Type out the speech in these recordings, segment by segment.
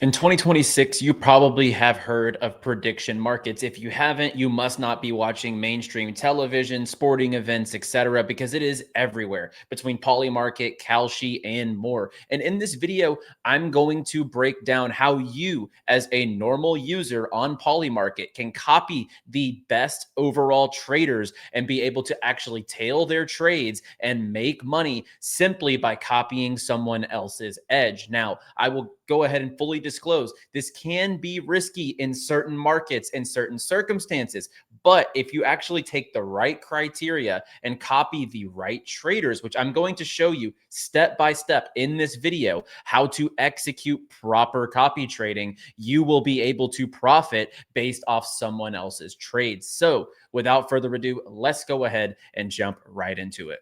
In 2026, you probably have heard of prediction markets. If you haven't, you must not be watching mainstream television, sporting events, etc., because it is everywhere between Polymarket, 𝗖𝗆𝗆, and more. And in this video, I'm going to break down how you, as a normal user on Polymarket, can copy the best overall traders and be able to actually tail their trades and make money simply by copying someone else's edge. Now, I will go ahead and fully disclose this can be risky in certain markets and certain circumstances. But if you actually take the right criteria and copy the right traders, which I'm going to show you step by step in this video, how to execute proper copy trading, you will be able to profit based off someone else's trades. So without further ado, let's go ahead and jump right into it.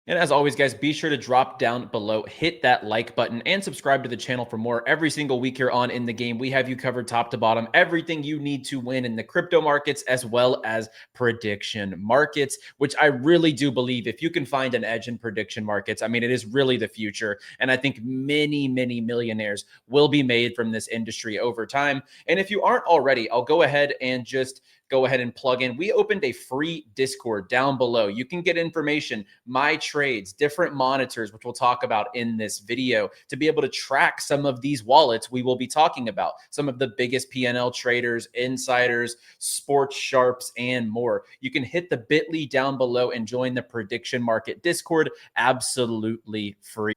And as always, guys, be sure to drop down below, hit that like button, and subscribe to the channel for more. Every single week here on In the Game, we have you covered top to bottom, everything you need to win in the crypto markets as well as prediction markets, which I really do believe if you can find an edge in prediction markets, I mean, it is really the future. And I think many, many millionaires will be made from this industry over time. And if you aren't already, I'll go ahead and just go ahead and plug in. We opened a free Discord down below. You can get information, my trades, different monitors, which we'll talk about in this video, to be able to track some of these wallets we will be talking about, some of the biggest PNL traders, insiders, sports sharps, and more. You can hit the bit.ly down below and join the prediction market Discord absolutely free.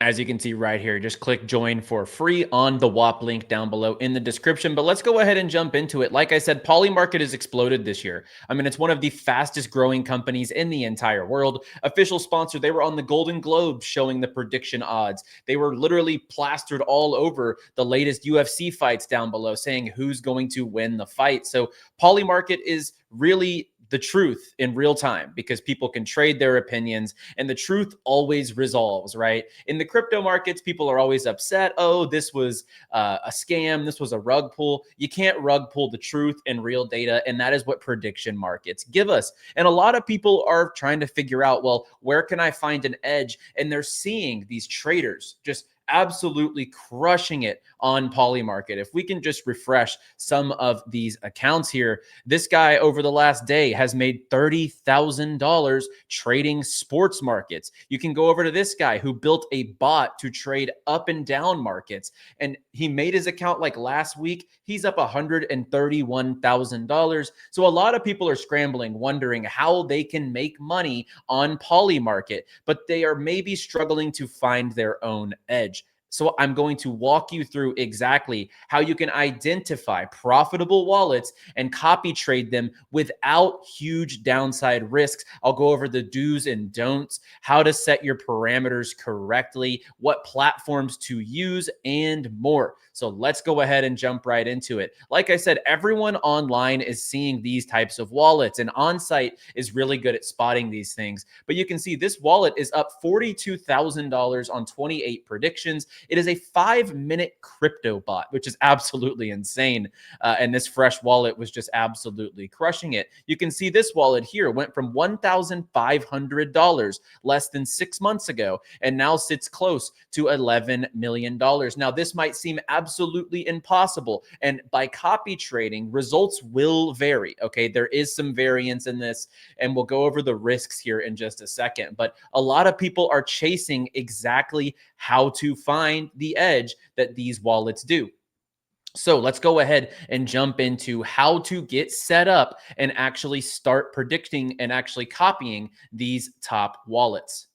As you can see right here, just click join for free on the WAP link down below in the description. But let's go ahead and jump into it. Like I said, Polymarket has exploded this year. I mean, it's one of the fastest growing companies in the entire world. Official sponsor, they were on the Golden Globe showing the prediction odds. They were literally plastered all over the latest UFC fights down below saying who's going to win the fight. So Polymarket is really the truth in real time because people can trade their opinions and the truth always resolves, right? In the crypto markets, people are always upset. Oh, this was a scam. This was a rug pull. You can't rug pull the truth and real data. And that is what prediction markets give us. And a lot of people are trying to figure out, well, where can I find an edge? And they're seeing these traders just absolutely crushing it on Polymarket. If we can just refresh some of these accounts here, this guy over the last day has made $30,000 trading sports markets. You can go over to this guy who built a bot to trade up and down markets, and he made his account like last week. He's up $131,000. So a lot of people are scrambling, wondering how they can make money on Polymarket, but they are maybe struggling to find their own edge. So I'm going to walk you through exactly how you can identify profitable wallets and copy trade them without huge downside risks. I'll go over the do's and don'ts, how to set your parameters correctly, what platforms to use, and more. So let's go ahead and jump right into it. Like I said, everyone online is seeing these types of wallets, and on-site is really good at spotting these things. But you can see this wallet is up $42,000 on 28 predictions. It is a 5-minute crypto bot, which is absolutely insane. And this fresh wallet was just absolutely crushing it. You can see this wallet here went from $1,500 less than 6 months ago and now sits close to $11 million. Now, this might seem absolutely impossible. And by copy trading, results will vary. Okay, there is some variance in this, and we'll go over the risks here in just a second. But a lot of people are chasing exactly how to find the edge that these wallets do. So let's go ahead and jump into how to get set up and actually start predicting and actually copying these top wallets.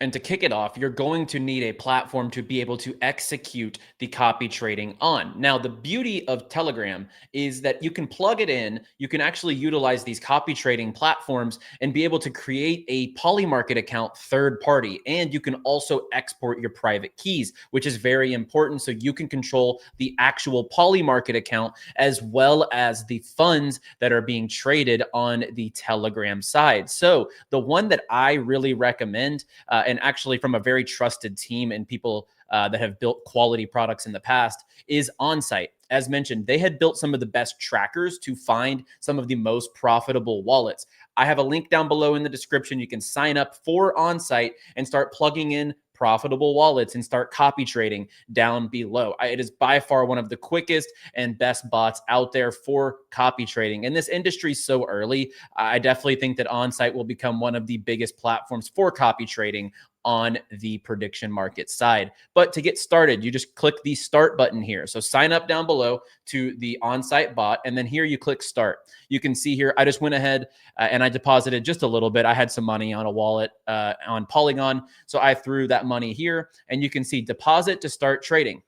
And to kick it off, you're going to need a platform to be able to execute the copy trading on. Now, the beauty of Telegram is that you can plug it in, you can actually utilize these copy trading platforms and be able to create a Polymarket account third party. And you can also export your private keys, which is very important. So you can control the actual Polymarket account as well as the funds that are being traded on the Telegram side. So the one that I really recommend, and actually from a very trusted team and people that have built quality products in the past, is 𝗖𝗡𝗦𝗏. As mentioned, they had built some of the best trackers to find some of the most profitable wallets. I have a link down below in the description. You can sign up for 𝗖𝗡𝗦𝗏 and start plugging in profitable wallets and start copy trading down below. It is by far one of the quickest and best bots out there for copy trading. And this industry is so early. I definitely think that 𝗖𝗡𝗦𝗏 will become one of the biggest platforms for copy trading on the prediction market side. But to get started, you just click the start button here. So sign up down below to the on-site bot, and then here you click start. You can see here, I just went ahead and I deposited just a little bit. I had some money on a wallet on Polygon. So I threw that money here, and you can see deposit to start trading.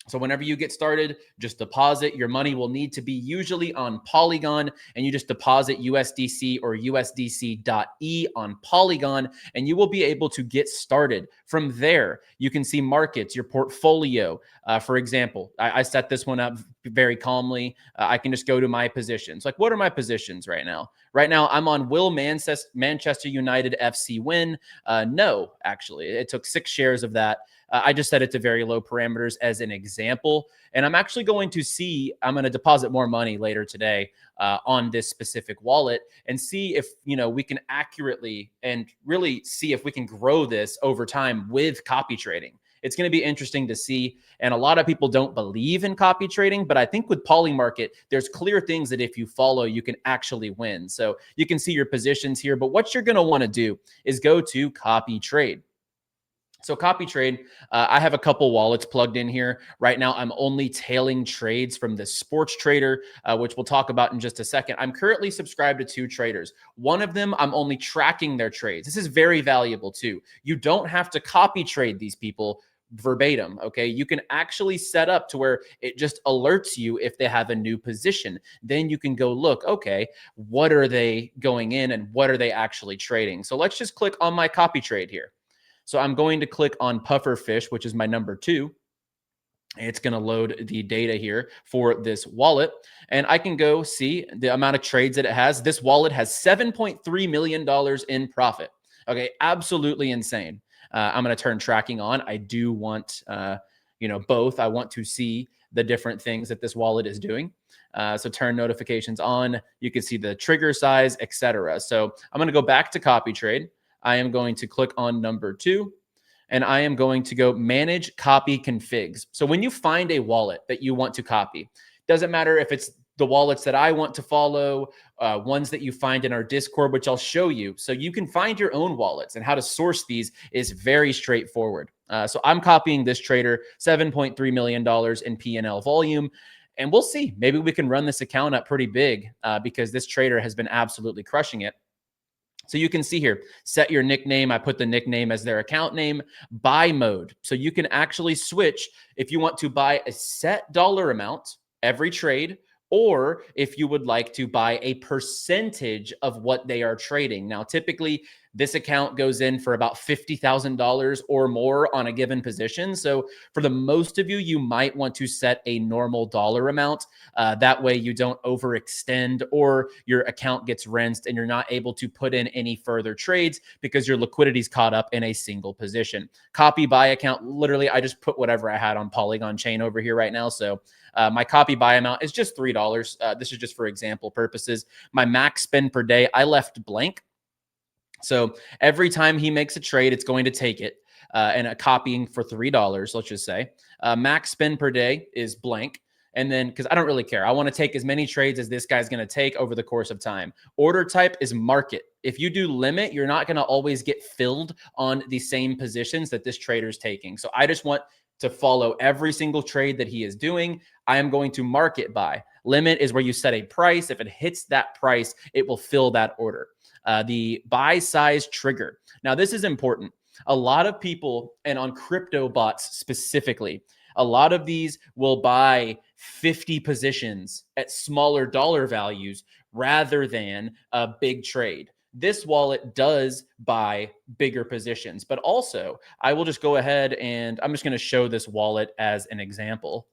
So whenever you get started, just deposit. Your money will need to be usually on Polygon, and you just deposit USDC or USDC.E on Polygon, and you will be able to get started. From there, you can see markets, your portfolio. For example, I set this one up very calmly. I can just go to my positions. Like, what are my positions right now? Right now, I'm on will Manchester United FC win? No, actually. It took 6 shares of that. I just set it to very low parameters as an example. And I'm actually going to see, I'm going to deposit more money later today on this specific wallet and see if, we can accurately and really see if we can grow this over time with copy trading. It's going to be interesting to see. And a lot of people don't believe in copy trading, but I think with Polymarket, there's clear things that if you follow, you can actually win. So you can see your positions here, but what you're going to want to do is go to copy trade. So copy trade, I have a couple wallets plugged in here. Right now, I'm only tailing trades from the sports trader, which we'll talk about in just a second. I'm currently subscribed to 2 traders. One of them, I'm only tracking their trades. This is very valuable too. You don't have to copy trade these people verbatim, okay? You can actually set up to where it just alerts you if they have a new position. Then you can go look, okay, what are they going in and what are they actually trading? So let's just click on my copy trade here. So I'm going to click on pufferfish, which is my number 2. It's going to load the data here for this wallet. And I can go see the amount of trades that it has. This wallet has $7.3 million in profit. Okay, absolutely insane. I'm going to turn tracking on. I do want, both. I want to see the different things that this wallet is doing. So turn notifications on. You can see the trigger size, etc. So I'm going to go back to copy trade. I am going to click on number 2, and I am going to go manage copy configs. So when you find a wallet that you want to copy, doesn't matter if it's the wallets that I want to follow, ones that you find in our Discord, which I'll show you. So you can find your own wallets, and how to source these is very straightforward. So I'm copying this trader, $7.3 million in P&L volume. And we'll see. Maybe we can run this account up pretty big because this trader has been absolutely crushing it. So you can see here, set your nickname. I put the nickname as their account name. Buy mode. So you can actually switch if you want to buy a set dollar amount every trade, or if you would like to buy a percentage of what they are trading. Now, typically, this account goes in for about $50,000 or more on a given position. So for the most of you, you might want to set a normal dollar amount. That way you don't overextend or your account gets rinsed and you're not able to put in any further trades because your liquidity is caught up in a single position. Copy buy account, literally, I just put whatever I had on Polygon chain over here right now. So my copy buy amount is just $3. This is just for example purposes. My max spend per day, I left blank. So every time he makes a trade, it's going to take it and a copying for $3, let's just say. Max spend per day is blank. And then, because I don't really care, I want to take as many trades as this guy's going to take over the course of time. Order type is market. If you do limit, you're not going to always get filled on the same positions that this trader's taking. So I just want to follow every single trade that he is doing. I am going to market buy. Limit is where you set a price. If it hits that price, it will fill that order. The buy size trigger. Now, this is important. A lot of people, and on crypto bots specifically, a lot of these will buy 50 positions at smaller dollar values rather than a big trade. This wallet does buy bigger positions, but also I will just go ahead and I'm just going to show this wallet as an example.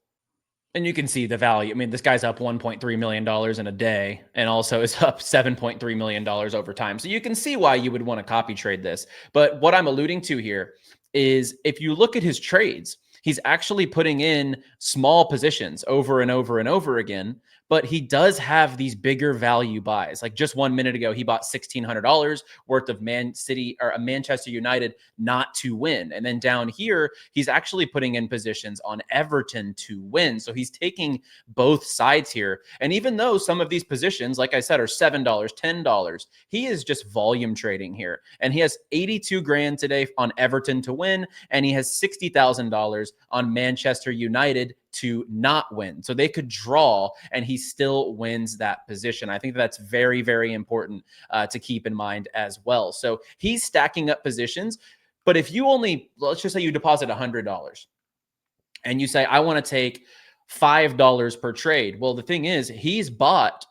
And you can see the value. I mean, this guy's up $1.3 million in a day and also is up $7.3 million over time. So you can see why you would want to copy trade this. But what I'm alluding to here is if you look at his trades, he's actually putting in small positions over and over and over again. But he does have these bigger value buys. Like just 1 minute ago, he bought $1,600 worth of Manchester United not to win. And then down here, he's actually putting in positions on Everton to win. So he's taking both sides here. And even though some of these positions, like I said, are $7, $10, he is just volume trading here. And he has 82 grand today on Everton to win. And he has $60,000 on Manchester United to not win. So they could draw and he still wins that position. I think that's very, very important to keep in mind as well. So he's stacking up positions. But if you only, let's just say you deposit $100 and you say, I want to take $5 per trade. Well, the thing is, he's bought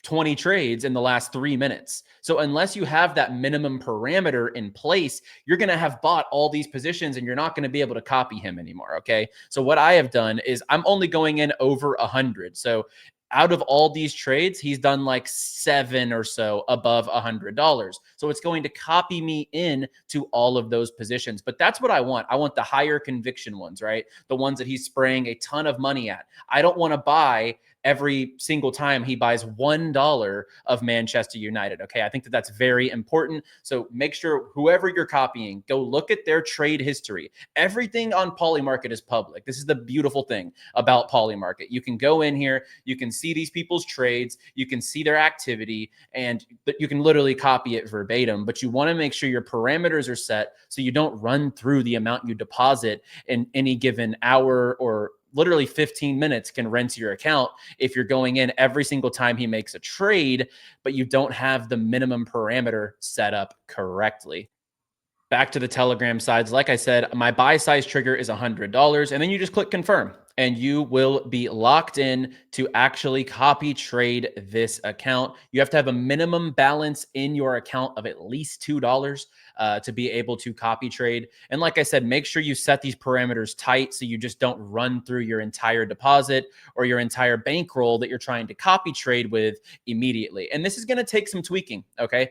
20 trades in the last 3 minutes. So unless you have that minimum parameter in place, you're going to have bought all these positions and you're not going to be able to copy him anymore. Okay. So what I have done is I'm only going in over 100. So out of all these trades, he's done like 7 or so above $100. So it's going to copy me in to all of those positions. But that's what I want. I want the higher conviction ones, right? The ones that he's spraying a ton of money at. I don't want to buy every single time he buys $1 of Manchester United. Okay. I think that that's very important. So make sure whoever you're copying, go look at their trade history. Everything on Polymarket is public. This is the beautiful thing about Polymarket. You can go in here, you can see these people's trades, you can see their activity, and you can literally copy it verbatim, but you want to make sure your parameters are set so you don't run through the amount you deposit in any given hour, or literally 15 minutes can rent your account if you're going in every single time he makes a trade, but you don't have the minimum parameter set up correctly. Back to the Telegram sides. Like I said, my buy size trigger is $100, and then you just click confirm and you will be locked in to actually copy trade this account. You have to have a minimum balance in your account of at least $2 to be able to copy trade. And like I said, make sure you set these parameters tight so you just don't run through your entire deposit or your entire bankroll that you're trying to copy trade with immediately. And this is going to take some tweaking. Okay.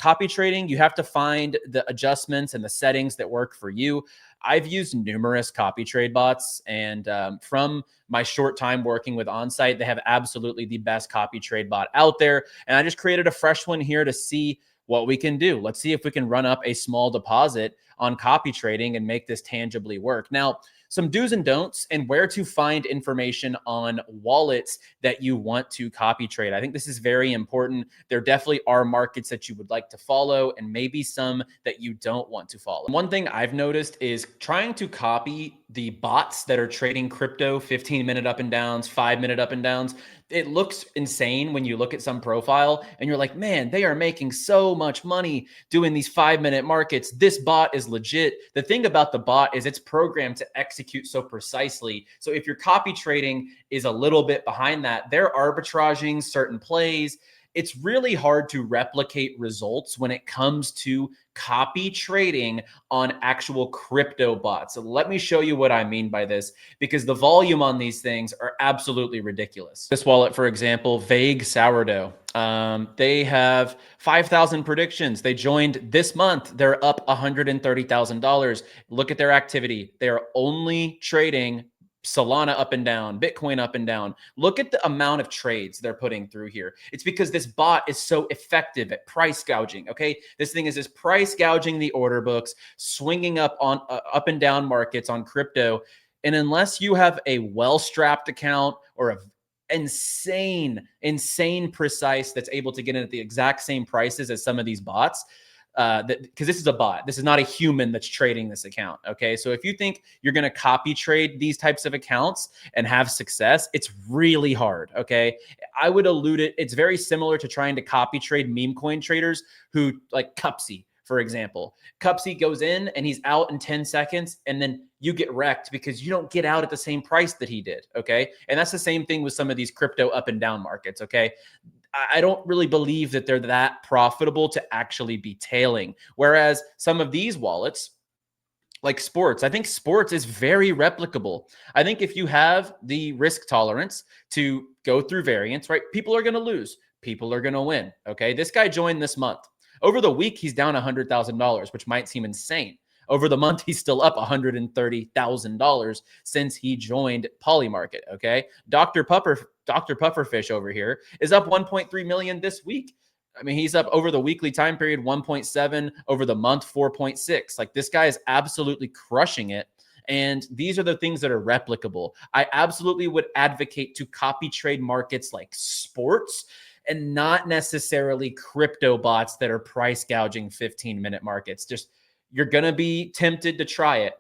Copy trading, you have to find the adjustments and the settings that work for you. I've used numerous copy trade bots, and from my short time working with Onsite, they have absolutely the best copy trade bot out there. And I just created a fresh one here to see what we can do. Let's see if we can run up a small deposit on copy trading and make this tangibly work. Now, some do's and don'ts and where to find information on wallets that you want to copy trade. I think this is very important. There definitely are markets that you would like to follow and maybe some that you don't want to follow. One thing I've noticed is trying to copy the bots that are trading crypto 15-minute up and downs, 5-minute up and downs. It looks insane when you look at some profile and you're like, man, they are making so much money doing these 5-minute markets. This bot is legit. The thing about the bot is it's programmed to execute so precisely. So if your copy trading is a little bit behind that, they're arbitraging certain plays. It's really hard to replicate results when it comes to copy trading on actual crypto bots. So let me show you what I mean by this, because the volume on these things are absolutely ridiculous. This wallet, for example, 𝗖ಗ್ಗೆ𝗍𝗆, they have 5,000 predictions. They joined this month. They're up $130,000. Look at their activity. They are only trading Solana up and down, Bitcoin up and down. Look at the amount of trades they're putting through here. It's because this bot is so effective at price gouging. Okay. This thing is just price gouging the order books, swinging up on up and down markets on crypto. And unless you have a well-strapped account or a insane precise that's able to get in at the exact same prices as some of these bots, because this is a bot. This is not a human that's trading this account. Okay. So if you think you're going to copy trade these types of accounts and have success, it's really hard. Okay. I would allude it. It's very similar to trying to copy trade meme coin traders who like 𝗖𝗆𝗆𝗆, for example. 𝗖𝗆𝗆𝗆 goes in and he's out in 10 seconds and then you get wrecked because you don't get out at the same price that he did. Okay. And that's the same thing with some of these crypto up and down markets. Okay. I don't really believe that they're that profitable to actually be tailing. Whereas some of these wallets, like sports. I think sports is very replicable. I think if you have the risk tolerance to go through variance, right? People are going to lose. People are going to win. Okay. This guy joined this month. Over the week, he's down $100,000, which might seem insane. Over the month, he's still up $130,000 since he joined Polymarket. Okay. Dr. Pufferfish over here is up 1.3 million this week. I mean, he's up over the weekly time period 1.7, over the month 4.6. Like, this guy is absolutely crushing it. And these are the things that are replicable. I absolutely would advocate to copy trade markets like sports and not necessarily crypto bots that are price gouging 15-minute markets. Just, you're going to be tempted to try it.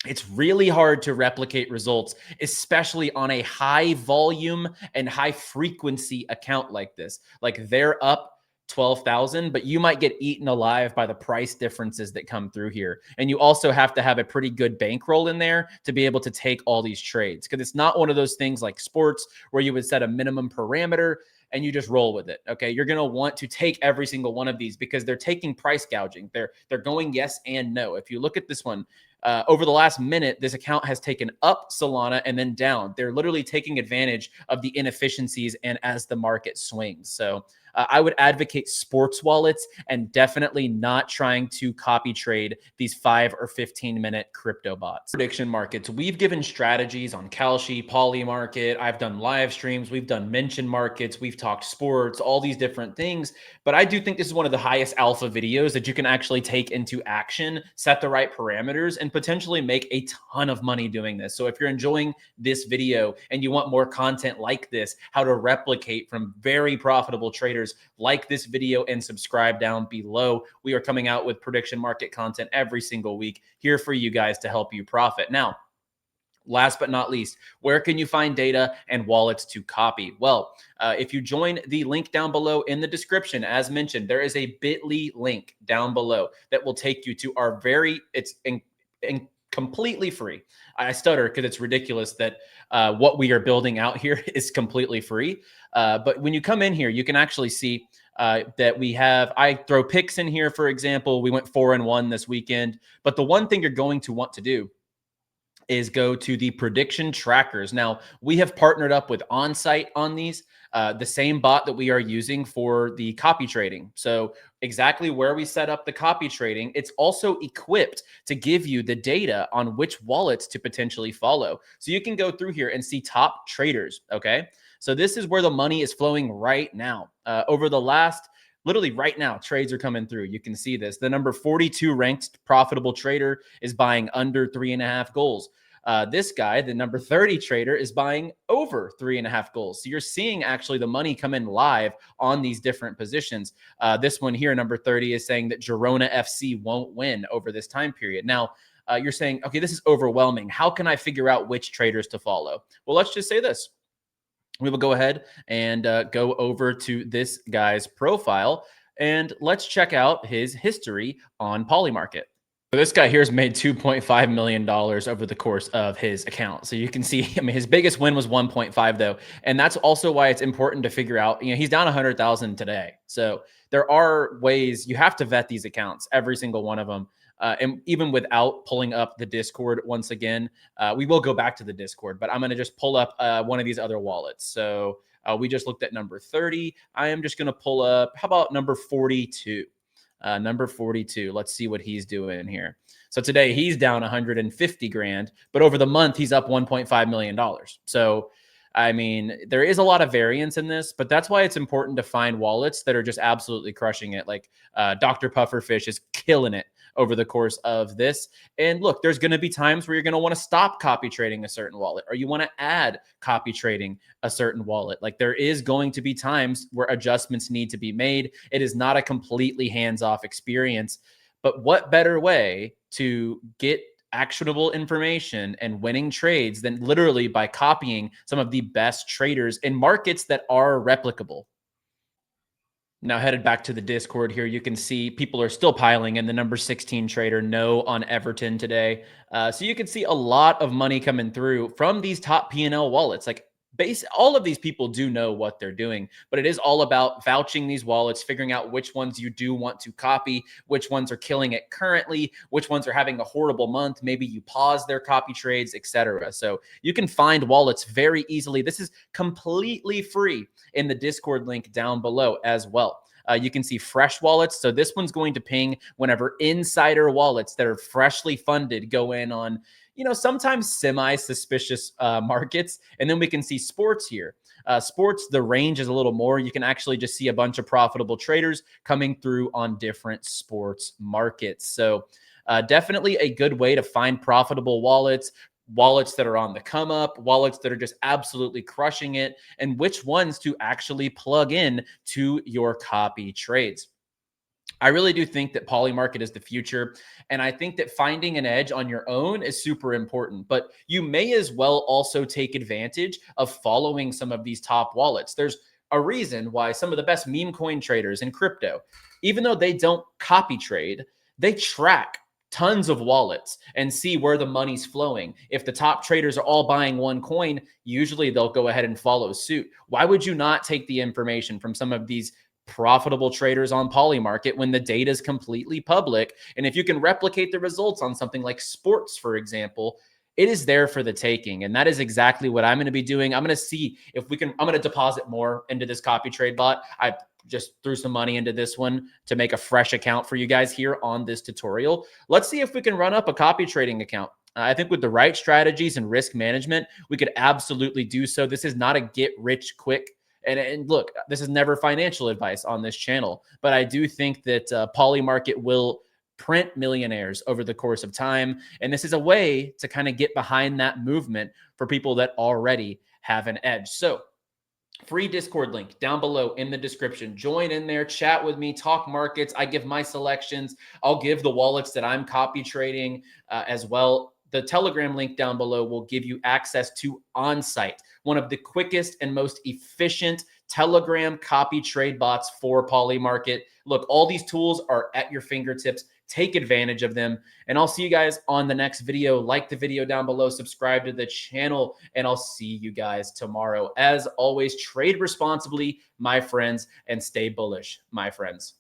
It's really hard to replicate results, especially on a high volume and high frequency account like this. Like, they're up 12,000, but you might get eaten alive by the price differences that come through here. And you also have to have a pretty good bankroll in there to be able to take all these trades, because it's not one of those things like sports where you would set a minimum parameter and you just roll with it. Okay. You're going to want to take every single one of these because they're taking price gouging. They're going yes and no. If you look at this one, over the last minute, this account has taken up Solana and then down. They're literally taking advantage of the inefficiencies and as the market swings. So I would advocate sports wallets and definitely not trying to copy trade these 5 or 15-minute crypto bots. Prediction markets. We've given strategies on 𝗖𝗍, Polymarket. I've done live streams. We've done mention markets. We've talked sports, all these different things. But I do think this is one of the highest alpha videos that you can actually take into action, set the right parameters, and potentially make a ton of money doing this. So if you're enjoying this video and you want more content like this, how to replicate from very profitable traders, like this video and subscribe down below. We are coming out with prediction market content every single week here for you guys to help you profit. Now, last but not least, where can you find data and wallets to copy? Well, if you join the link down below in the description, as mentioned, there is a bit.ly link down below that will take you to our completely free. I stutter because it's ridiculous that what we are building out here is completely free. But when you come in here, you can actually see that I throw picks in here, for example. We went 4-1 this weekend. But the one thing you're going to want to do is go to the prediction trackers. Now, we have partnered up with OnSite on these, the same bot that we are using for the copy trading. So exactly where we set up the copy trading, it's also equipped to give you the data on which wallets to potentially follow. So you can go through here and see top traders, okay? So this is where the money is flowing right now. Over the last literally right now, trades are coming through. You can see this. The number 42 ranked profitable trader is buying under 3.5 goals. This guy, the number 30 trader, is buying over 3.5 goals. So you're seeing actually the money come in live on these different positions. This one here, number 30, is saying that Girona FC won't win over this time period. Now, you're saying, okay, this is overwhelming. How can I figure out which traders to follow? Well, let's just say this. We will go ahead and go over to this guy's profile, and let's check out his history on Polymarket. So this guy here has made $2.5 million over the course of his account. So you can see, I mean, his biggest win was 1.5 though. And that's also why it's important to figure out, he's down 100,000 today. So there are ways you have to vet these accounts, every single one of them. And even without pulling up the Discord once again, we will go back to the Discord, but I'm going to just pull up one of these other wallets. So we just looked at number 30. I am just going to pull up, how about number 42? Number 42. Let's see what he's doing here. So today he's down 150 grand, but over the month he's up $1.5 million. So I mean, there is a lot of variance in this, but that's why it's important to find wallets that are just absolutely crushing it. Like Dr. Pufferfish is killing it over the course of this. And look, there's going to be times where you're going to want to stop copy trading a certain wallet, or you want to add copy trading a certain wallet. Like, there is going to be times where adjustments need to be made. It is not a completely hands-off experience, but what better way to get actionable information and winning trades than literally by copying some of the best traders in markets that are replicable. Now, headed back to the Discord here, you can see people are still piling in. The number 16 trader, no, on Everton today. So you can see a lot of money coming through from these top P&L wallets. Like, all of these people do know what they're doing, but it is all about vouching these wallets, figuring out which ones you do want to copy, which ones are killing it currently, which ones are having a horrible month. Maybe you pause their copy trades, etc. So you can find wallets very easily. This is completely free in the Discord link down below as well. You can see fresh wallets. So this one's going to ping whenever insider wallets that are freshly funded go in on, sometimes semi-suspicious markets. And then we can see sports here. Sports, the range is a little more. You can actually just see a bunch of profitable traders coming through on different sports markets. So definitely a good way to find profitable wallets that are on the come up, wallets that are just absolutely crushing it, and which ones to actually plug in to your copy trades. I really do think that Polymarket is the future. And I think that finding an edge on your own is super important. But you may as well also take advantage of following some of these top wallets. There's a reason why some of the best meme coin traders in crypto, even though they don't copy trade, they track tons of wallets and see where the money's flowing. If the top traders are all buying one coin, usually they'll go ahead and follow suit. Why would you not take the information from some of these profitable traders on Polymarket when the data is completely public? And if you can replicate the results on something like sports, for example, it is there for the taking. And that is exactly what I'm going to be doing. I'm going to see if we can, I'm going to deposit more into this copy trade bot. I just threw some money into this one to make a fresh account for you guys here on this tutorial. Let's see if we can run up a copy trading account. I think with the right strategies and risk management, we could absolutely do so. This is not a get rich quick. And look, this is never financial advice on this channel, but I do think that Polymarket will print millionaires over the course of time. And this is a way to kind of get behind that movement for people that already have an edge. So free Discord link down below in the description. Join in there, chat with me, talk markets. I give my selections. I'll give the wallets that I'm copy trading as well. The Telegram link down below will give you access to onsite, one of the quickest and most efficient Telegram copy trade bots for Polymarket. Look, all these tools are at your fingertips. Take advantage of them. And I'll see you guys on the next video. Like the video down below, subscribe to the channel, and I'll see you guys tomorrow. As always, trade responsibly, my friends, and stay bullish, my friends.